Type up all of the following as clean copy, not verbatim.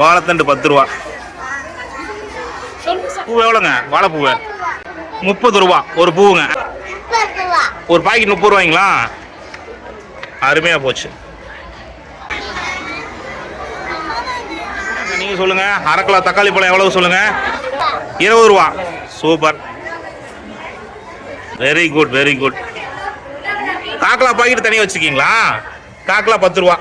வாழைத்தண்டு 10 ரூபா. பூ எவ்வளோங்க? வாழைப்பூவு 30 ரூபா ஒரு பூவுங்க. ஒரு பாக்கெட் 30 ரூபாய்ங்களா? அருமையாக போச்சு. நீங்கள் சொல்லுங்கள், அரை கிலோ தக்காளி பழம் எவ்வளவு சொல்லுங்கள்? 20 ரூபா. Super, very good very good. காக்கலா பாக்கெட் தனியாக வச்சுருக்கீங்களா? காக்கலா 10 ரூபா.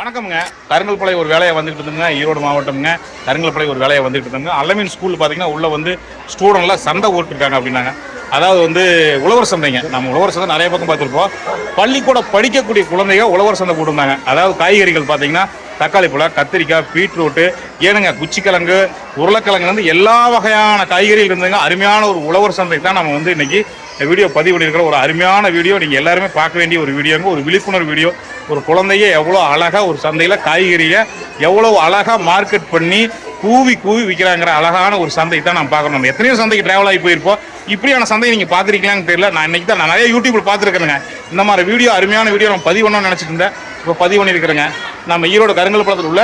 வணக்கம்ங்க. கருங்கல்பாளையம் ஒரு வேலையை வந்துட்டு இருந்தோங்க. ஈரோடு மாவட்டம்ங்க. கருங்கல்பாளையம் ஒரு வேலையை வந்துட்டு இருந்தாங்க. அல்லமீன் ஸ்கூல் பார்த்தீங்கன்னா உள்ள வந்து ஸ்டூடெண்ட்லாம் சந்தை ஓட்டுருக்காங்க அப்படின்னாங்க. அதாவது வந்து உழவர் சந்தைங்க. நம்ம உழவர் சந்தை நிறைய பக்கம் பார்த்துருப்போம். பள்ளிக்கூட படிக்கக்கூடிய குழந்தைங்க உழவர் சந்தை போட்டிருந்தாங்க. அதாவது காய்கறிகள் பார்த்தீங்கன்னா தக்காளி பழம், கத்திரிக்காய், பீட்ரூட்டு, ஏனுங்க குச்சிக்கிழங்கு, உருளைக்கிழங்கு எல்லா வகையான காய்கறிகள் இருந்தாங்க. அருமையான ஒரு உழவர் சந்தை தான் நம்ம வந்து இன்னைக்கு வீடியோ பதிவு பண்ணியிருக்கிற ஒரு அருமையான வீடியோ. நீங்கள் எல்லாருமே பார்க்க வேண்டிய ஒரு வீடியோங்க. ஒரு விழிப்புணர்வு வீடியோ. ஒரு குழந்தைய எவ்வளோ அழகாக ஒரு சந்தையில் காய்கறியை எவ்வளோ அழகாக மார்க்கெட் பண்ணி கூவி விற்கிறாங்கிற அழகான ஒரு சந்தை தான் நம்ம பார்க்கணும். நம்ம எத்தனையோ சந்தைக்கு ட்ராவல் ஆகி போயிருப்போம். இப்படியான சந்தையை நீங்கள் பார்த்துருக்கீங்களான்னு தெரியல. நான் இன்றைக்கி தான் நான் நிறைய யூடியூப்பில் பார்த்துருக்கேங்க. இந்த மாதிரி வீடியோ அருமையான வீடியோ நம்ம பதிவு பண்ணணும்னு நினச்சிட்டு இருந்தேன். இப்போ பதிவு பண்ணியிருக்கிறேங்க. நம்ம ஈரோடு கருங்கல்பாளையத்தில் உள்ள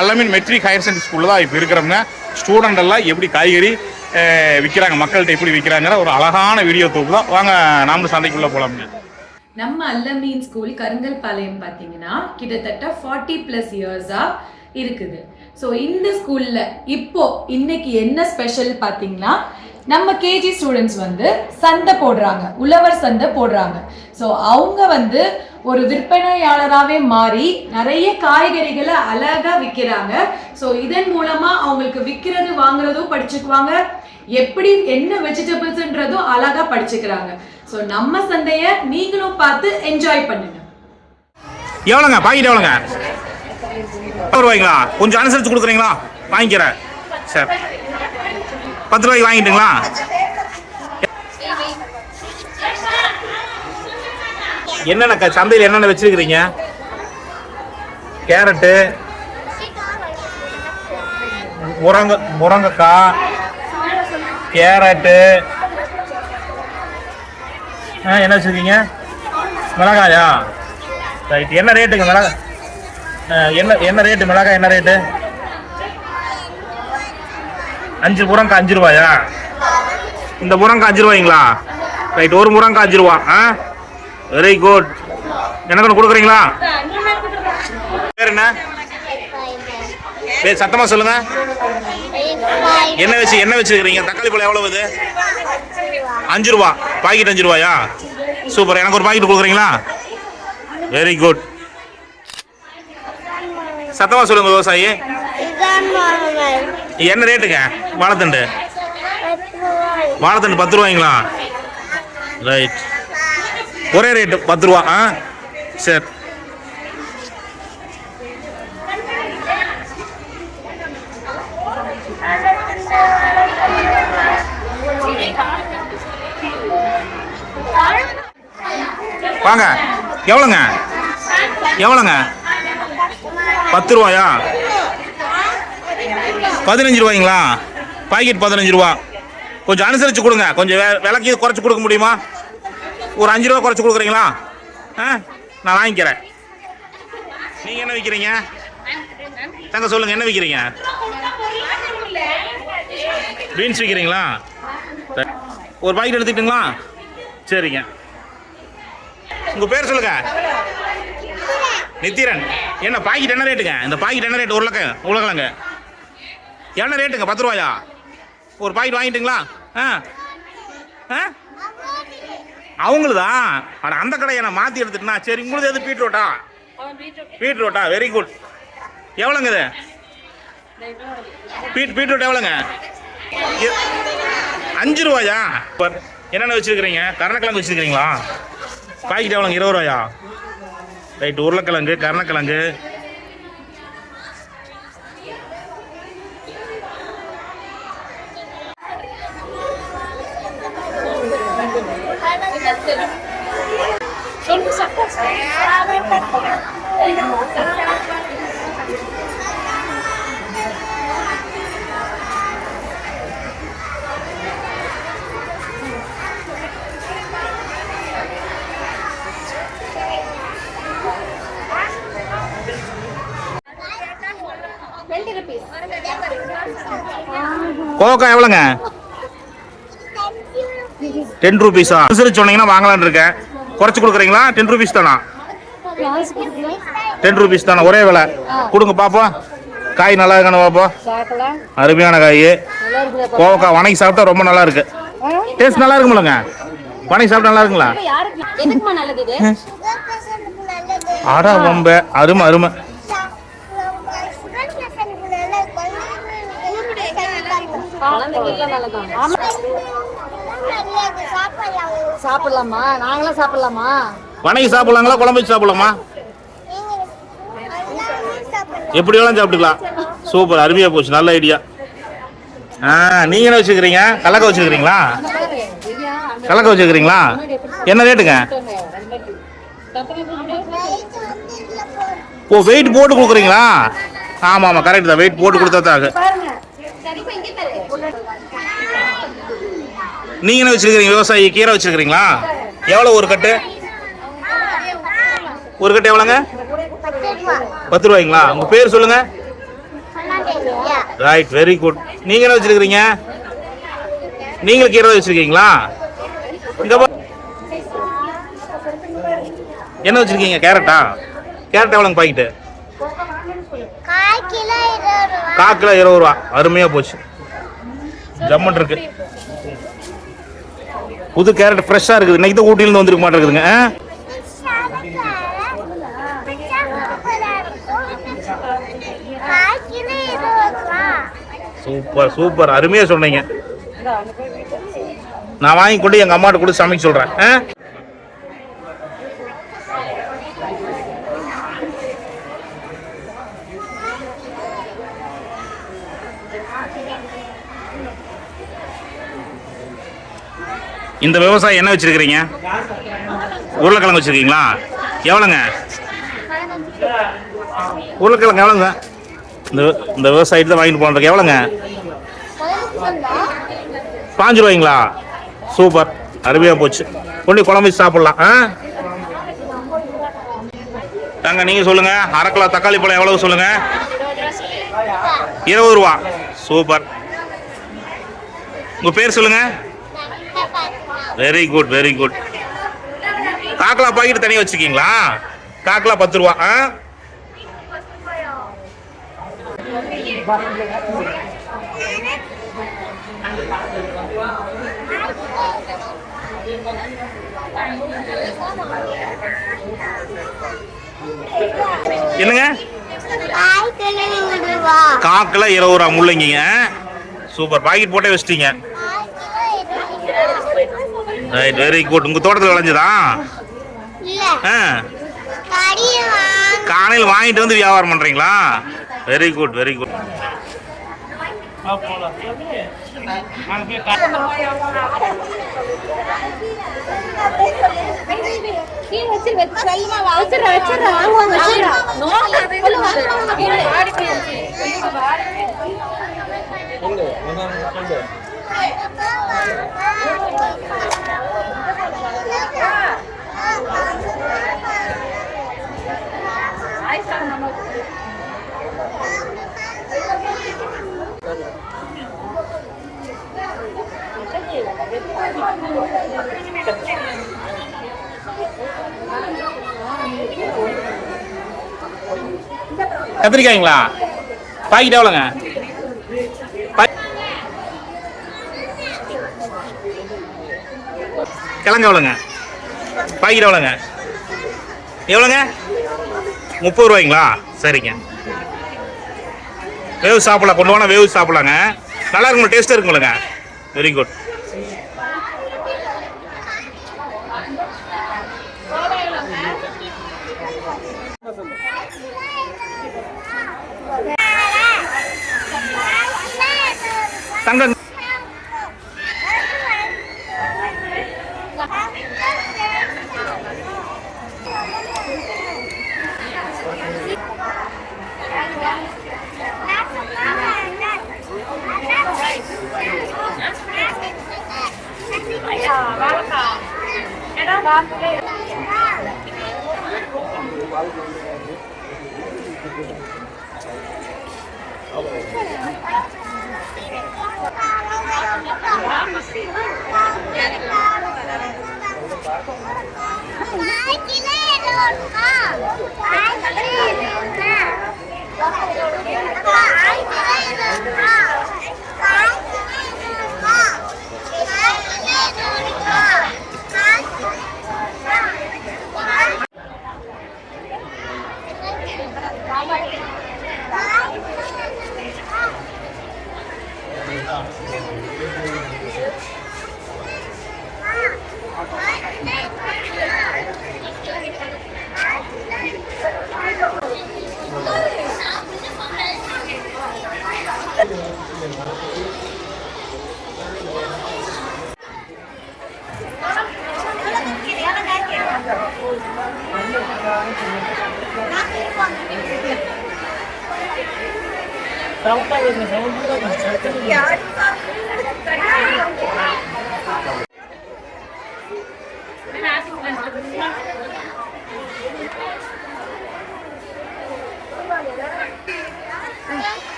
அல்லமீன் மெட்ரிக் ஹையர் செகண்டரி ஸ்கூலில் தான் இப்போ இருக்கிறவங்க. ஸ்டூடெண்ட் எல்லாம் எப்படி காய்கறி விற்கிறாங்க, மக்கள்கிட்ட எப்படி விற்கிறாங்கிற ஒரு அழகான வீடியோ தொகுப்பு தான். வாங்க நாமளும் சந்தைக்குள்ளே போகலாமுங்க. நம்ம அல்லமீன் ஸ்கூல் கருங்கல்பாளையம் பார்த்தீங்கன்னா கிட்டத்தட்ட 40+ இயர்ஸா இருக்குது. ஸோ இந்த ஸ்கூல்ல இப்போ இன்னைக்கு என்ன ஸ்பெஷல் பார்த்தீங்கன்னா, நம்ம கேஜி ஸ்டூடெண்ட்ஸ் வந்து சந்தை போடுறாங்க, உழவர் சந்தை போடுறாங்க. ஸோ அவங்க வந்து ஒரு விற்பனையாளராகவே மாறி நிறைய காய்கறிகளை அழகா விற்கிறாங்க. ஸோ இதன் மூலமா அவங்களுக்கு விற்கிறது வாங்குறதும் படிச்சுக்குவாங்க, எப்படி என்ன வெஜிடபிள்ஸ்ன்றதும் அழகா படிச்சுக்கிறாங்க. ஸோ நம்ம சந்தையை நீங்களும் பார்த்து என்ஜாய் பண்ணுங்க. எவ்வளோங்க பாக்கெட்? எவ்வளோங்க? ரூபாய்ங்களா? கொஞ்சம் அனுசரித்து கொடுக்குறீங்களா? வாங்கிக்கிறேன். சரி, 10 ரூபாய்க்கு வாங்கிட்டுங்களா? என்னென்ன சந்தையில் என்னென்ன வச்சிருக்கிறீங்க? கேரட்டு, முருங்கைக்காய், கேரட்டு, என்ன வச்சுருக்கீங்க? மிளகாயா? ரைட். என்ன ரேட்டுங்க மிளகாய்? என்ன ரேட்டு மிளகாய்? என்ன ரேட்டு? 5 முருங்கைக்காய் 5 ரூபாயா? இந்த முருங்கைக்காய் 5 ரூபாய்ங்களா? ரைட். ஒரு முருங்கைக்காய் 5 ரூபா. Very good. எனக்கு கொடுக்குறீங்களா? பேர் என்ன? பேர் சத்தமாக சொல்லுங்க. என்ன வச்சுருக்கிறீங்க? தக்காளி பழம் எவ்வளவு இது? 5 ரூபா. பாக்கெட் 5 ரூபாயா? சூப்பர். எனக்கு ஒரு பாக்கெட் கொடுக்குறீங்களா? Very good. சத்தமாக சொல்லுங்க விவசாயி. என்ன ரேட்டுங்க வாழைத்தண்டு? 10 ரூபாய்ங்களா? ரைட். ஒரே ரேட்டு 10 ரூபா. சரி. வாங்க. எவ்வளோங்க? 10 ரூபாயா? 15 ரூபாய்ங்களா? பாக்கெட் 15 ரூபா. கொஞ்சம் அனுசரித்து கொடுங்க. கொஞ்சம் விலைக்கு குறைச்சி கொடுக்க முடியுமா? ஒரு 5 ரூபா குறைச்சி கொடுக்குறீங்களா? நான் வாங்கிக்கிறேன். நீங்கள் என்ன விற்கிறீங்க? தங்க சொல்லுங்கள், என்ன விற்கிறீங்க? பீன்ஸ் விற்கிறீங்களா? ஒரு பாக்கெட் எடுத்துக்கிட்டுங்களா? சரிங்க. உங்கள் பேர் சொல்லுங்க. நித்திரன். என்ன பாக்கெட் என்ன ரேட்டுங்க? இந்த பாக்கெட் என்ன ரேட்டு? உருளைக்கிழங்கு என்ன ரேட்டுங்க? 10 ரூபாயா? ஒரு பாக்கெட் வாங்கிட்டுங்களா? அவங்களுதா? அந்த கடையை நான் மாற்றி எடுத்துட்டுனா. சரி, உங்களுக்கு எது? பீட்ரூட்டா? Very good. எவ்வளோங்க இது? பீட்ரூட் எவ்வளோங்க? 5 ரூபாயா? என்னென்ன வச்சுருக்கிறீங்க? கருணக்கிழங்கு வச்சுருக்கிறீங்களா? பாக்கெட் எவ்வளோங்க? 20 ரூபாயா? ரைட். உருளைக்கிழங்கு, கருணக்கிழங்கு, கோவக்காய் எவ்வளோங்க? 10 ரூபீஸா? சொன்னீங்கன்னா வாங்கலான்னு இருக்கேன். குறைச்சி கொடுக்குறீங்களா? 10 ரூபீஸ் தானா? 10 ரூபீஸ் தானே, ஒரே விலை. கொடுங்க பாப்போம். காய் நல்லா இருக்கானு பாப்போம். அருமையான காய். கோவக்காய் வணக்கி சாப்பிட்டா ரொம்ப நல்லா இருக்கு. டேஸ்ட் நல்லா இருக்குமில்லங்க? வணக்கி சாப்பிட்டா நல்லா இருக்குங்களா? ஆடா ரொம்ப அருமை அருமை. சாப்பிடலாமா? நாங்களும் சாப்பிடலாமா? வணக்கி சாப்பிடலாங்களா, குழம்பு வச்சு சாப்பிடலாமா? எப்படி வேணாலும் சாப்பிட்டுக்கலாம். சூப்பர், அருமையா போச்சு, நல்ல ஐடியா. நீங்க என்ன வச்சுக்கிறீங்க? கலக்க வச்சுக்கிறீங்களா? கலக்க வச்சுக்கிறீங்களா? என்ன ரேட்டுங்க? ஓ, வெயிட் போட்டு கொடுக்குறீங்களா? ஆமா ஆமா, கரெக்ட் தான், வெயிட் போட்டு கொடுத்தா தான். நீங்க என்ன வச்சிருக்கீங்க? விவசாயி கீரை வச்சிருக்கீங்களா? எவ்வளவு ஒரு கட்டு? ஒரு கட்டு எவ்வளோங்க? 10 ரூபாய்ங்களா? உங்க பேர் சொல்லுங்க. Right, very good. நீங்க என்ன வச்சிருக்கீங்க? நீங்களும் கீரை வச்சிருக்கீங்களா? என்ன வச்சிருக்கீங்க? கேரட்டா? கேரட் எவ்வளோங்க பாக்கெட்டு? 1/4 கிலோ 20 ரூபா. அருமையா போச்சு, ஜம்மன் இருக்கு. புது கேரட் ஃப்ரெஷ்ஷா இருக்குது. இன்னைக்கு தான் ஊட்டியிலிருந்து வந்துருக்க மாட்டேங்குதுங்க. சூப்பர் சூப்பர், அருமையா சொன்னீங்க. நான் வாங்கி கொண்டு எங்க அம்மாட்ட கூட சமைக்க சொல்றேன். இந்த விவசாயி என்ன வச்சிருக்கிறீங்க? உருளைக்கிழங்கு வச்சிருக்கீங்களா? எவ்வளோங்க உருளைக்கிழங்கு? எவ்வளோங்க? இந்த விவசாயிட்டு தான் வாங்கிட்டு போனதுக்கு எவ்வளோங்க? 5 ரூபாய்ங்களா? சூப்பர், அருமையாக போச்சு. கொண்டு குழம்பு வச்சு சாப்பிட்லாம். தாங்க நீங்கள் சொல்லுங்கள். 1/2 கிலோ தக்காளி பழம் எவ்வளவு சொல்லுங்க? 20 ரூபா. சூப்பர். உங்கள் பேர் சொல்லுங்க. Very good very good. காக்கலா பாக்கெட் தனியாக வச்சுருக்கீங்களா? காக்கலா 10 ரூபா. என்னங்க? காக்கலா 20 ரூபா முள்ளங்கிங்க. சூப்பர், பாக்கெட் போட்டே வச்சிட்டீங்க. Right, very good. உங்க தோட்டத்தில் விளைஞ்சதா? காலையில் வாங்கிட்டு வந்து வியாபாரம் பண்றீங்களா? Very good very good. கத்திரிக்காய்ங்களா? பாக்கெட் எவ்வளோங்க? கிழங்கு எவ்வளோங்க? பாக்கெட் எவ்வளோங்க? எவ்வளோங்க? 30 ரூபாய்ங்களா? சரிங்க. வேவு சாப்பிடலாம், கொண்டு போனால் வேவு சாப்பிடலாங்க. நல்லா இருக்குங்களா? டேஸ்ட்டாக இருக்குங்களா? Very good. தங்க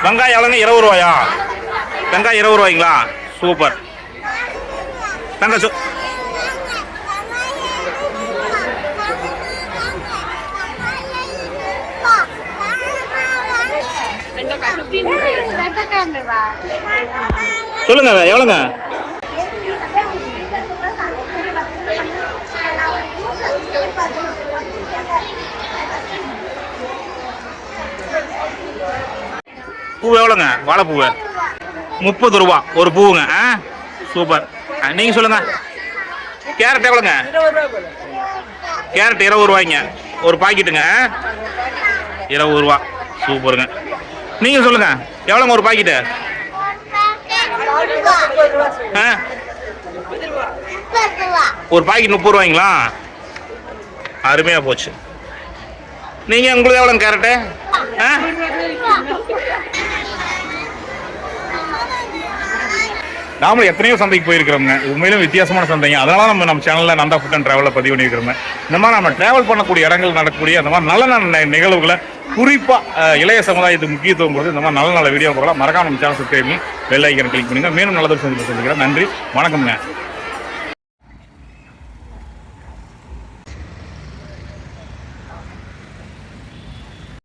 வெங்காயம் எவ்வளோங்க? 20 ரூபாயா? வெங்காயம் 20 ரூபாய்ங்களா? சூப்பர். வெங்காயம் சொல்லுங்க, எவ்வளோங்க? பூ எவ்வளோங்க? வாழைப்பூவு 30 ரூபா ஒரு பூவுங்க. சூப்பர். நீங்கள் சொல்லுங்க. கேரட் எவ்வளோங்க? கேரட் 20 ரூபாய்ங்க ஒரு பாக்கெட்டுங்க. 20 ரூபா. சூப்பருங்க. நீங்கள் சொல்லுங்க, எவ்வளோங்க ஒரு பாக்கெட்டு? ஒரு பாக்கெட் 30 ரூபாய்ங்களா? அருமையாக போச்சு. நீங்கள் உங்களுக்கு எவ்வளோங்க கேரட்டு? நாமளும் எத்தனையோ சந்தைக்கு போயிருக்கிறோங்க. உண்மையிலும் வித்தியாசமான சந்தைங்க. அதனால நம்ம சேனலில் நந்தா ஃபுட் அண்ட் ட்ராவலில் பதிவு பண்ணியிருக்கிறோங்க. இந்த மாதிரி நம்ம ட்ராவல் பண்ணக்கூடிய இடங்கள் நடக்கக்கூடிய அந்த மாதிரி நல்ல நல்ல நிகழ்வுகளை குறிப்பாக இளைய சமுதாயத்துக்கு முக்கியத்துவம் கொடுத்து இந்த மாதிரி நல்ல நல்ல வீடியோ போகலாம். மறக்காம நம்ம சேனல் சப்ஸ்கிரைப் பண்ணி பெல் ஐக்கனை கிளிக் பண்ணுங்க. மேலும் நல்லது சந்திக்கிறேன். நன்றி, வணக்கம்ங்க.